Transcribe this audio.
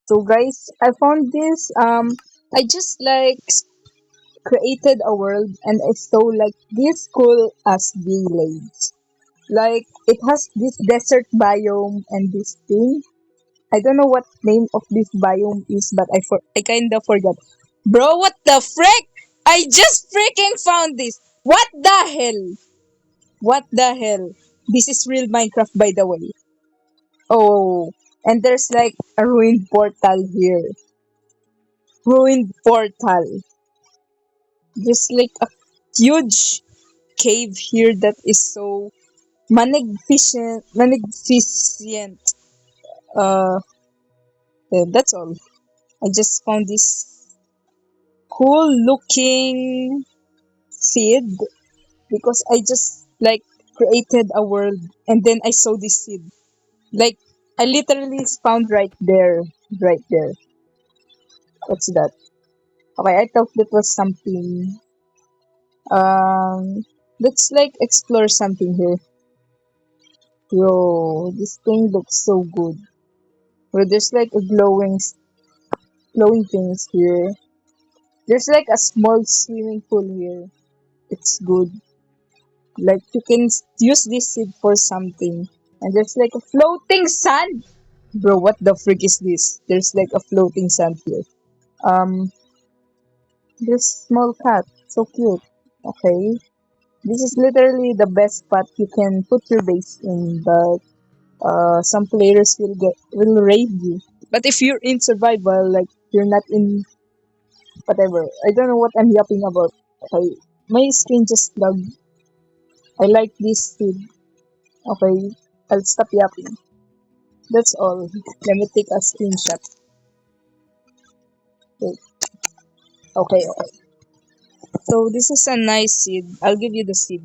So guys, I found this. I just like created a world, and I saw like this cool as village. Like it has this desert biome and this thing. I don't know what name of this biome is, but I kinda forgot. Bro, what the frick? I just freaking found this. What the hell? What the hell? This is real Minecraft, by the way. Oh, and there's like a ruined portal here. Ruined portal. There's like a huge cave here that is so magnificent. Uh, that's all. I just found this cool looking seed because I just like created a world and then I saw this seed. Like I literally found right there. What's that? Okay, I thought that was something. Um, let's like explore something here. Yo, this thing looks so good. Bro, there's like a glowing things here. There's like a small swimming pool here. It's good. Like you can use this seed for something. And there's like a floating sand. Bro, what the frick is this? There's like a floating sand here. Um, this small cat, so cute. Okay, this is literally the best spot you can put your base in, but some players will raid you. But if you're in survival, like you're not in whatever. I don't know what I'm yapping about. Okay, my screen just lagged. I like this seed. Okay, I'll stop yapping. That's all. Let me take a screenshot. Wait. Okay, okay. So this is a nice seed. I'll give you the seed.